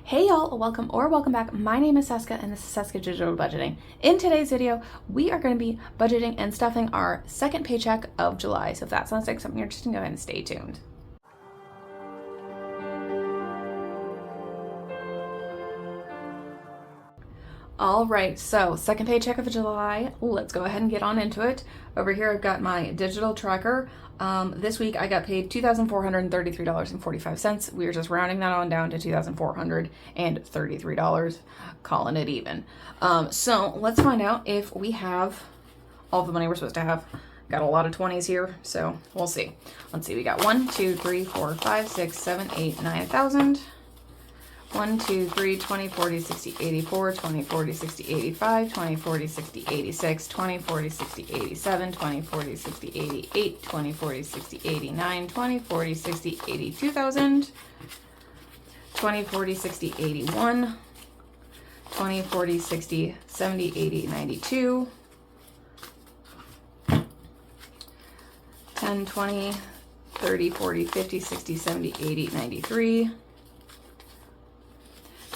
Hey y'all, welcome back. My name is Seska and this is Seska Digital Budgeting. In today's video, we are going to be budgeting and stuffing our second paycheck of July. So if that sounds like something you're interested in, go ahead and stay tuned. All right, so second paycheck of July. Let's go ahead and get on into it. Over here, I've got my digital tracker. This week, I got paid $2,433.45. We are just rounding that on down to $2,433, calling it even. So let's find out if we have all the money we're supposed to have. Got a lot of 20s here, so we'll see. Let's see, we got 1, 2, 3, 4, 5, 6, 7, 8, 9,000. 1, 2, 3, 20, 40, 60, 84, 20, 40, 60, 85, 20, 40, 60, 86, 20, 40, 60, 87, 20, 40, 60, 88, 20, 40, 60, 89, 20, 40, 60, 82,000, 20, 40, 60, 81, 20, 40, 60, 70, 80, 92, 10, 20, 30, 40, 50, 60, 70, 80, 93,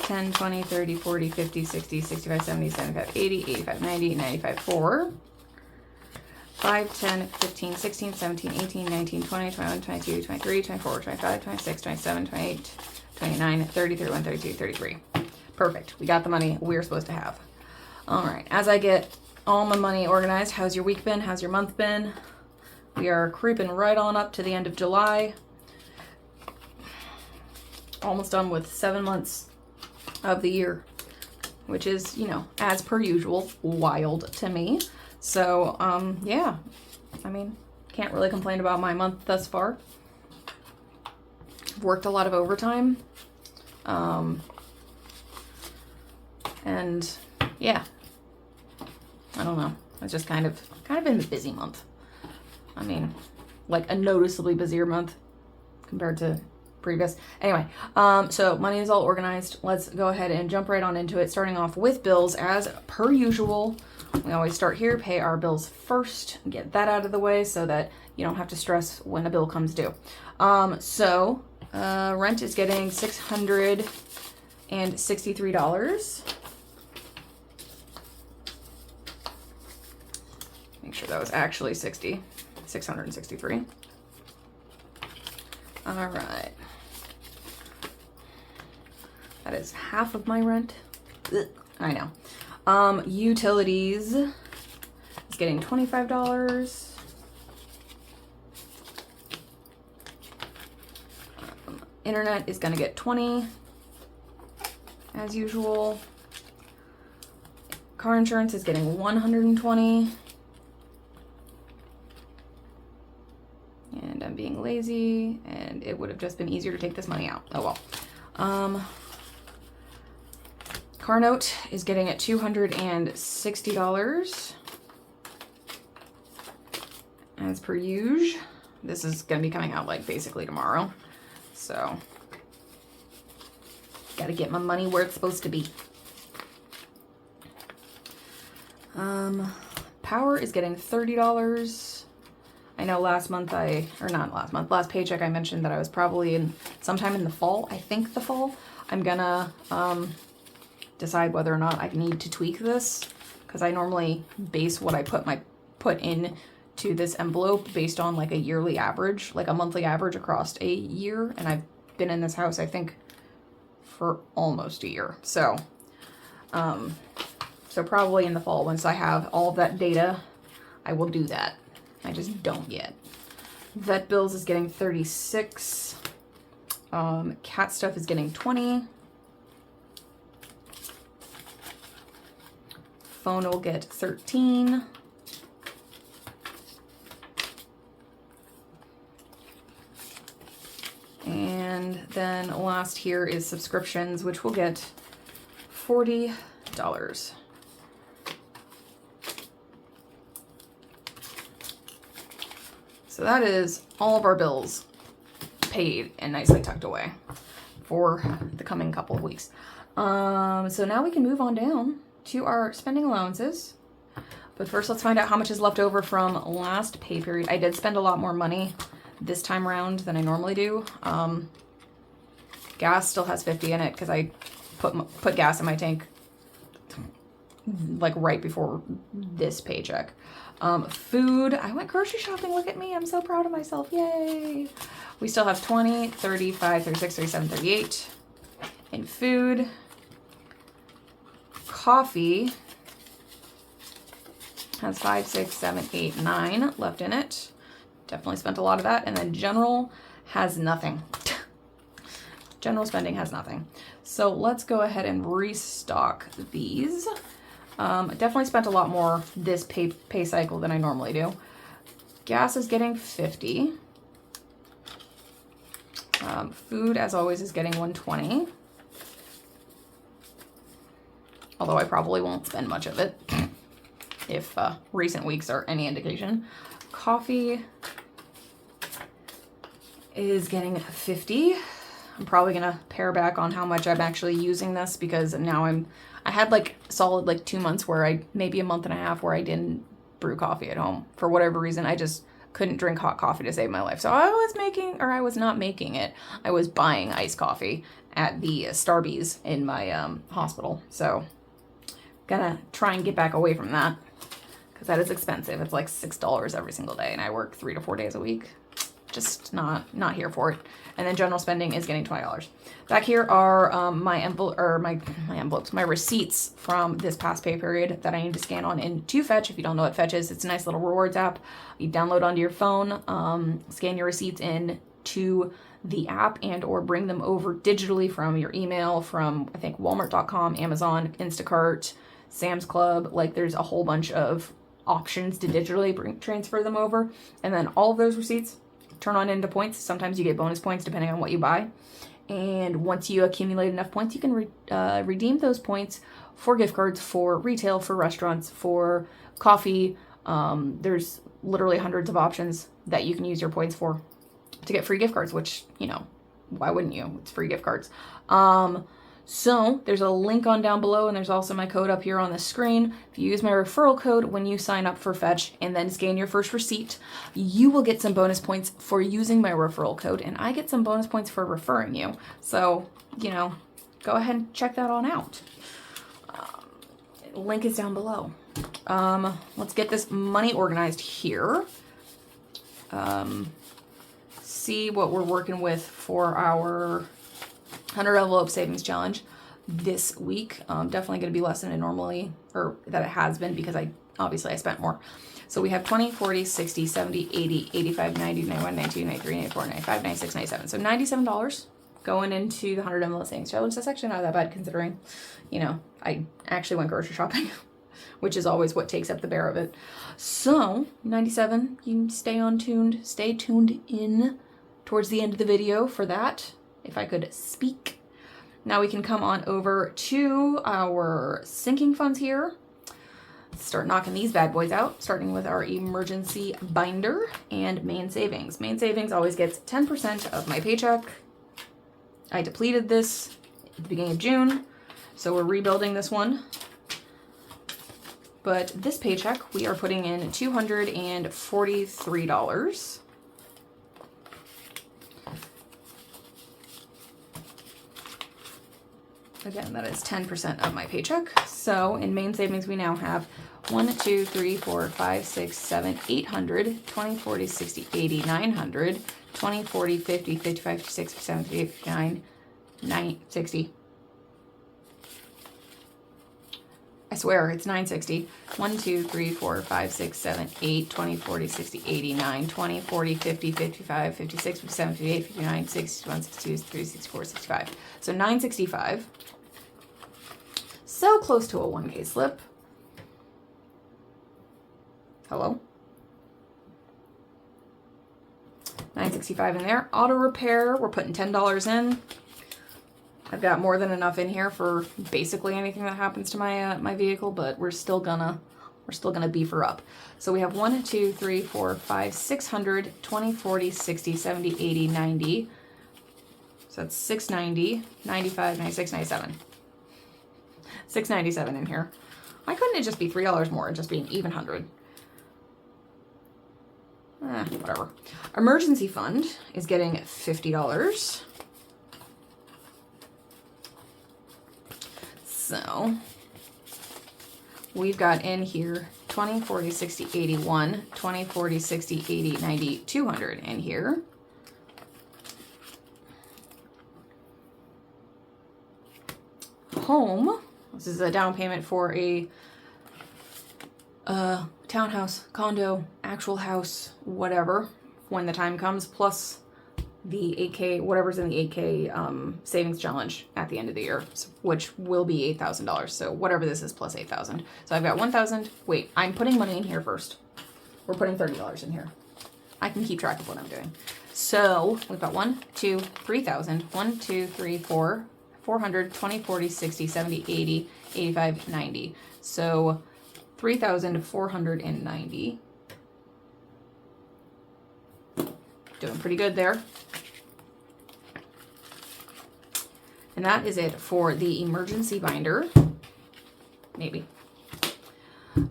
10, 20, 30, 40, 50, 60, 65, 70, 75, 80, 85, 90, 95, 4, 5, 10, 15, 16, 17, 18, 19, 20, 21, 22, 23, 24, 25, 26, 27, 28, 29, 30, 31, 32, 33. Perfect. We got the money we're supposed to have. All right. As I get all my money organized, how's your week been? How's your month been? We are creeping right on up to the end of July. Almost done with 7 months of the year, which is, you know, as per usual, wild to me. So, yeah, I mean, can't really complain about my month thus far. I've worked a lot of overtime. And yeah, I don't know. It's just kind of been a busy month. I mean, like a noticeably busier month compared to previous. Anyway, so money is all organized. Let's go ahead and jump right on into it, starting off with bills as per usual. We always start here, pay our bills first, get that out of the way so that you don't have to stress when a bill comes due. Rent is getting $663. Make sure that was actually 663. All right. That is half of my rent. Ugh, I know. Utilities is getting $25. Internet is gonna get $20, as usual. Car insurance is getting $120. And I'm being lazy, and it would have just been easier to take this money out. Oh well. Car note is getting at $260. As per usual. This is going to be coming out like basically tomorrow. So, got to get my money where it's supposed to be. Power is getting $30. I know last paycheck I mentioned that I was probably sometime in the fall. I think the fall. I'm gonna decide whether or not I need to tweak this, because I normally base what I put in to this envelope based on like a yearly average, like a monthly average across a year, and I've been in this house I think for almost a year. So probably in the fall, once I have all of that data, I will do that. I just don't yet. Vet bills is getting $36. Cat stuff is getting $20. Phone will get $13. And then last here is subscriptions, which will get $40. So that is all of our bills paid and nicely tucked away for the coming couple of weeks. So now we can move on down to our spending allowances. But first, let's find out how much is left over from last pay period. I did spend a lot more money this time around than I normally do. Gas still has 50 in it because I put gas in my tank like right before this paycheck. Food, I went grocery shopping. Look at me. I'm so proud of myself. Yay. We still have 20, 35, 36, 37, 38 in food. Coffee has 5, 6, 7, 8, 9 left in it. Definitely spent a lot of that. And then general has nothing. General spending has nothing. So let's go ahead and restock these. Definitely spent a lot more this pay cycle than I normally do. Gas is getting 50. Food, as always, is getting 120. Although I probably won't spend much of it if recent weeks are any indication. Coffee is getting 50. I'm probably gonna pare back on how much I'm actually using this because now I had like solid like 2 months where maybe a month and a half where I didn't brew coffee at home. For whatever reason, I just couldn't drink hot coffee to save my life. So I was not making it. I was buying iced coffee at the Starbucks in my hospital. So gonna try and get back away from that because that is expensive. It's like $6 every single day and I work 3 to 4 days a week. Just not here for it. And then general spending is getting $20. Back here are my envelopes, my receipts from this past pay period that I need to scan on into Fetch. If you don't know what Fetch is, it's a nice little rewards app. You download onto your phone, scan your receipts in to the app and or bring them over digitally from your email, from I think Walmart.com, Amazon, Instacart, Sam's Club. Like there's a whole bunch of options to digitally transfer them over. And then all of those receipts turn on into points. Sometimes you get bonus points depending on what you buy. And once you accumulate enough points, you can redeem those points for gift cards, for retail, for restaurants, for coffee. There's literally hundreds of options that you can use your points for to get free gift cards, which, you know, why wouldn't you? It's free gift cards. So there's a link on down below, and there's also my code up here on the screen. If you use my referral code when you sign up for Fetch and then scan your first receipt, you will get some bonus points for using my referral code, and I get some bonus points for referring you. So, you know, go ahead and check that on out. Link is down below. Let's get this money organized here. See what we're working with for our 100 envelope savings challenge this week. Definitely going to be less than it normally, or that it has been, because obviously I spent more. So we have 20, 40, 60, 70, 80, 85, 90, 91, 92, 93, 94, 95, 96, 97. So $97 going into the 100 envelope savings challenge. That's actually not that bad considering, you know, I actually went grocery shopping, which is always what takes up the bear of it. So 97, you can stay tuned in towards the end of the video for that, if I could speak. Now we can come on over to our sinking funds here. Start knocking these bad boys out, starting with our emergency binder and main savings. Main savings always gets 10% of my paycheck. I depleted this at the beginning of June, so we're rebuilding this one. But this paycheck, we are putting in $243. Again, that is 10% of my paycheck. So in main savings, we now have 1, 2, 3, 4, 5, 6, 7, 800, 20, 40, 60, 80, 900, 20, 40, 50, 55, 56, 57, 58, 59, 960. I swear, it's 960. 1, 2, 3, 4, 5, 6, 7, 8, 20, 40, 60, 80, 9, 20, 40, 50, 55, 56, 57, 58, 59, 61, 62, 63, 64, 65. So 965. So close to a 1K slip. Hello? 965 in there. Auto repair, we're putting $10 in. I've got more than enough in here for basically anything that happens to my my vehicle, but we're still gonna beef her up. So we have 1, 2, 3, 4, 5, 600, 20, 40, 60, 70, 80, 90. So that's 690, 95, 96, 97. 697 in here. Why couldn't it just be $3 more and just be an even 100? Whatever. Emergency fund is getting $50. So we've got in here 20, 40, 60, 81, 20, 40, 60, 80, 90, 200 in here. Home. This is a down payment for a townhouse, condo, actual house, whatever, when the time comes, plus the 8K, whatever's in the 8K savings challenge at the end of the year, which will be $8,000. So whatever this is plus 8,000. So I've got 1,000. Wait, I'm putting money in here first. We're putting $30 in here. I can keep track of what I'm doing. So we've got 1, 2, 3,000. 1, 2, 3, 4, 400, 20, 40, 60, 70, 80, 85, 90. So 3,490. Doing pretty good there. And that is it for the emergency binder. Maybe.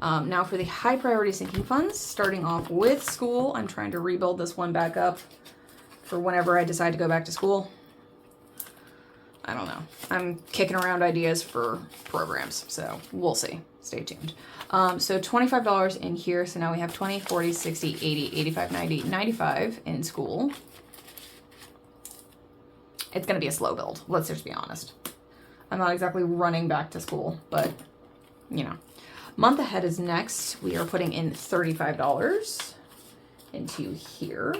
Now for the high priority sinking funds, starting off with school. I'm trying to rebuild this one back up for whenever I decide to go back to school. I don't know. I'm kicking around ideas for programs, so we'll see. Stay tuned. So $25 in here. So now we have 20, 40, 60, 80, 85, 90, 95 in school. It's going to be a slow build. Let's just be honest. I'm not exactly running back to school, but you know. Month ahead is next. We are putting in $35 into here.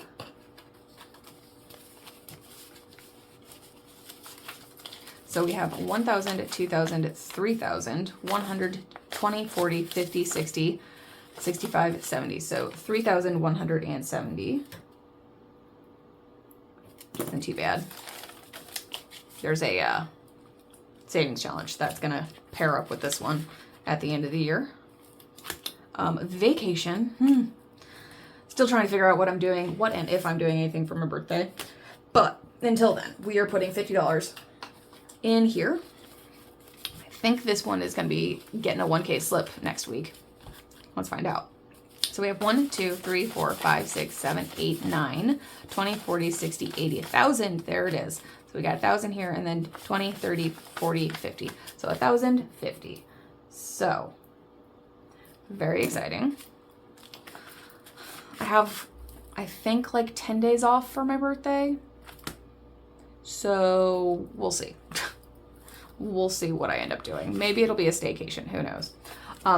So we have 1,000, 2,000, 3,000, 100, 20, 40, 50, 60, 65, 70. So 3,170. Isn't too bad. There's a savings challenge that's going to pair up with this one at the end of the year. Vacation. Still trying to figure out what I'm doing, what and if I'm doing anything for my birthday. But until then, we are putting $50 in here. I think this one is going to be getting a 1K slip next week. Let's find out. So we have 1, 2, 3, 4, 5, 6, 7, 8, 9, 20, 40, 60, 80, 1,000. There it is. So we got 1,000 here and then 20, 30, 40, 50. So 1,050. So very exciting. I have, I think, like 10 days off for my birthday. So we'll see. We'll see what I end up doing. Maybe it'll be a staycation. Who knows?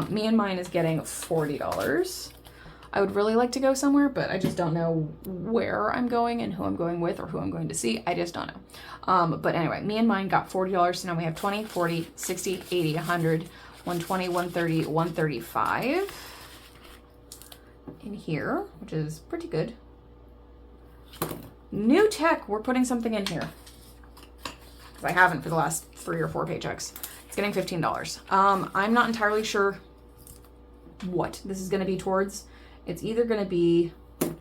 Me and mine is getting $40. I would really like to go somewhere, but I just don't know where I'm going and who I'm going with or who I'm going to see. I just don't know. But anyway, me and mine got $40. So now we have 20, 40, 60, 80, 100, 120, 130, 135 in here, which is pretty good. New tech. We're putting something in here. I haven't for the last 3 or 4 paychecks. It's getting $15. I'm not entirely sure what this is going to be towards. It's either going to be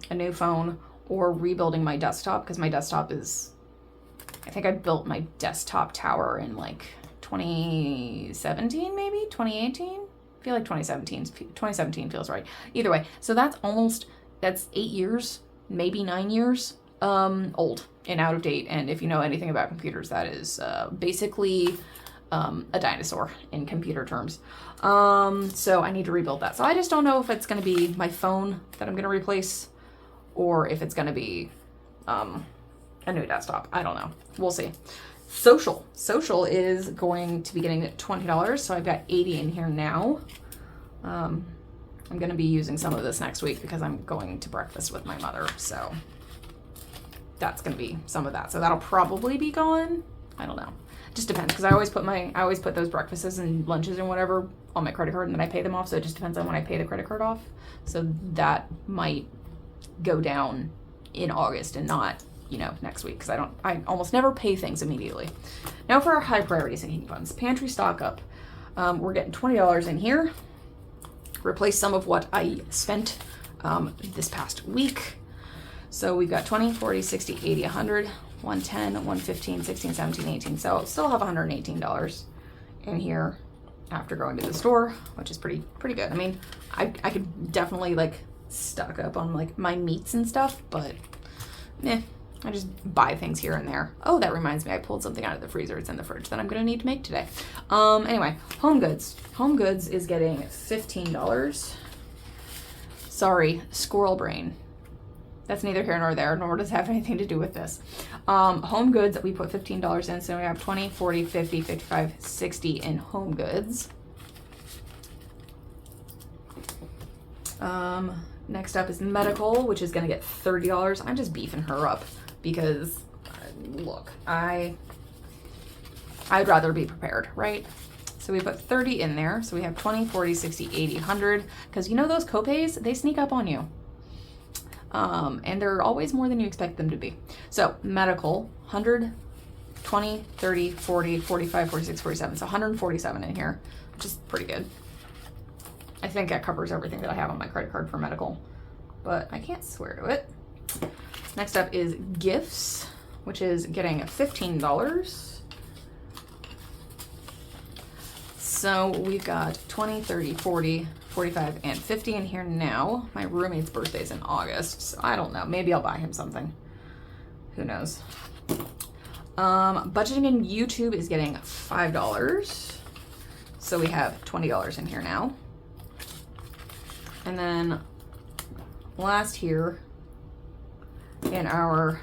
a new phone or rebuilding my desktop, because my desktop is, I think I built my desktop tower in like 2017, maybe 2018. I feel like 2017 feels right. Either way, so that's 8 years, maybe 9 years old and out of date. And if you know anything about computers, that is basically a dinosaur in computer terms. So I need to rebuild that. So I just don't know if it's going to be my phone that I'm going to replace or if it's going to be a new desktop. I don't know. We'll see. Social is going to be getting $20. So I've got 80 in here now. I'm going to be using some of this next week because I'm going to breakfast with my mother. So that's going to be some of that. So that'll probably be gone. I don't know. Just depends, because I always put those breakfasts and lunches and whatever on my credit card, and then I pay them off. So it just depends on when I pay the credit card off. So that might go down in August and not, next week, because I almost never pay things immediately. Now for our high priority sinking funds, pantry stock up. We're getting $20 in here. Replace some of what I spent this past week. So we've got 20, 40, 60, 80, 100, 110, 115, 16, 17, 18. So still have $118 in here after going to the store, which is pretty good. I mean, I could definitely stock up on my meats and stuff, but I just buy things here and there. Oh, that reminds me, I pulled something out of the freezer. It's in the fridge that I'm gonna need to make today. Anyway, Home Goods. Home Goods is getting $15. Sorry, squirrel brain. That's neither here nor there, nor does it have anything to do with this. Home Goods, we put $15 in, so we have 20, 40, 50, 55, 60 in Home Goods. Next up is medical, which is gonna get $30. I'm just beefing her up because, look, I'd rather be prepared, right? So we put 30 in there. So we have 20, 40, 60, 80, 100. Because you know those copays, they sneak up on you. And they're always more than you expect them to be. So medical, 100, 20, 30, 40, 45, 46, 47. So 147 in here, which is pretty good. I think that covers everything that I have on my credit card for medical, but I can't swear to it. Next up is gifts, which is getting $15. So we've got 20, 30, 40, 45, and 50 in here now. My roommate's birthday's in August, so I don't know. Maybe I'll buy him something. Who knows? Budgeting in YouTube is getting $5. So we have $20 in here now. And then last here in our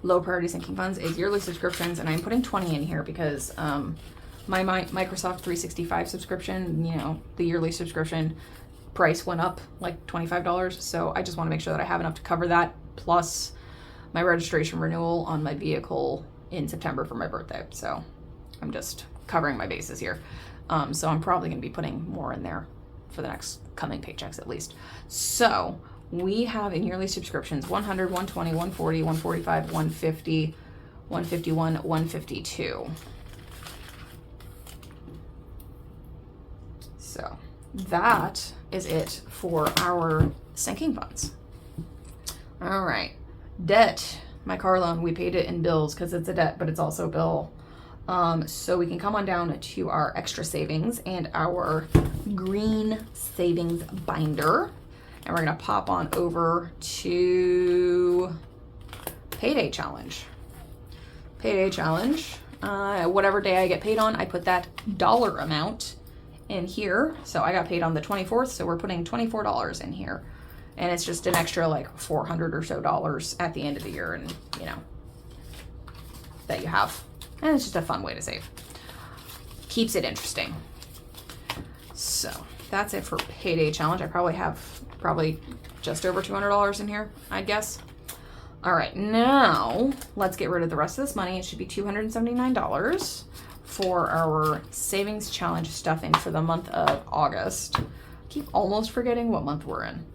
low priority sinking funds is yearly subscriptions, and I'm putting 20 in here because my Microsoft 365 subscription, you know, the yearly subscription price went up like $25, so I just want to make sure that I have enough to cover that, plus my registration renewal on my vehicle in September for my birthday. So I'm just covering my bases here. So I'm probably going to be putting more in there for the next coming paychecks at least. So we have in yearly subscriptions 100, 120, 140, 145, 150, 151, 152. So that is it for our sinking funds. All right, debt. My car loan, we paid it in bills because it's a debt, but it's also a bill. So we can come on down to our extra savings and our green savings binder. And we're going to pop on over to payday challenge. Payday challenge. Whatever day I get paid on, I put that dollar amount in here. So I got paid on the 24th, so we're putting $24 in here. And it's just an extra like $400 or so at the end of the year, and you know, that you have. And it's just a fun way to save. Keeps it interesting. So that's it for payday challenge. I probably have just over $200 in here, I guess. All right, now let's get rid of the rest of this money. It should be $279 for our savings challenge stuffing for the month of August. I keep almost forgetting what month we're in.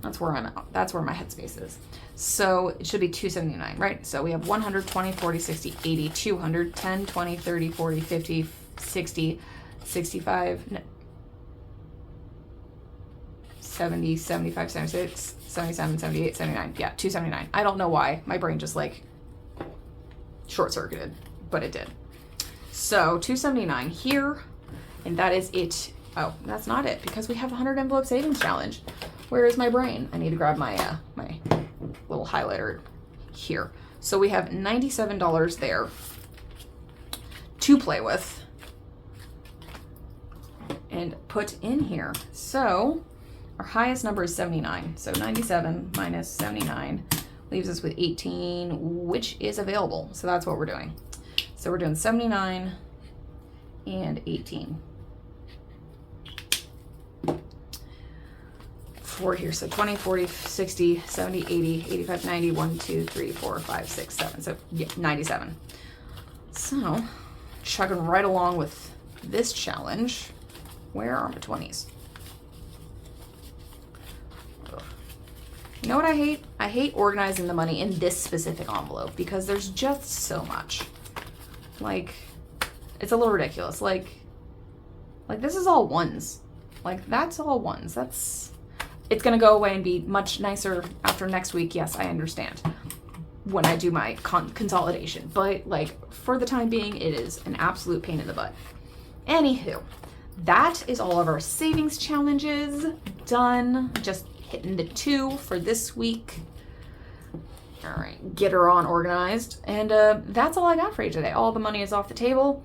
That's where I'm at. That's where my headspace is. So it should be $279, right? So we have 100, 20, 40, 60, 80, 200, 10, 20, 30, 40, 50, 60, 65, 70, 75, 76, 77, 78, 79. Yeah, 279. I don't know why. My brain just like short-circuited, but it did. So 279 here, and that is it. Oh, that's not it, because we have a 100 envelope savings challenge. Where is my brain? I need to grab my my little highlighter here. So we have $97 there to play with and put in here. So our highest number is 79. So 97 minus 79 leaves us with 18, which is available. So that's what we're doing. So we're doing 79 and 18. Four here, so 20, 40, 60, 70, 80, 85, 90, 1, 2, 3, 4, 5, 6, 7. So yeah, 97. So chugging right along with this challenge. Where are my 20s? Ugh. You know what I hate? I hate organizing the money in this specific envelope because there's just so much. Like, it's a little ridiculous. Like this is all ones. Like, that's all ones. It's going to go away and be much nicer after next week. Yes, I understand when I do my consolidation. But, like, for the time being, it is an absolute pain in the butt. Anywho, that is all of our savings challenges done. Just hitting the 2 for this week. All right, get her on organized. And that's all I got for you today. All the money is off the table.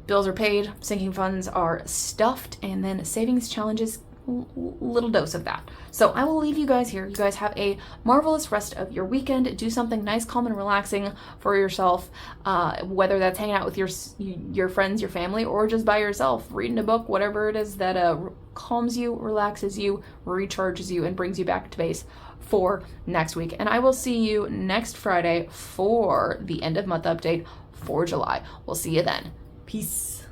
Bills are paid, sinking funds are stuffed, and then savings challenges, little dose of that. So I will leave you guys here. You guys have a marvelous rest of your weekend. Do something nice, calm, and relaxing for yourself, whether that's hanging out with your friends, your family, or just by yourself, reading a book, whatever it is that calms you, relaxes you, recharges you, and brings you back to base for next week. And I will see you next Friday for the end of month update for July. We'll see you then. Peace.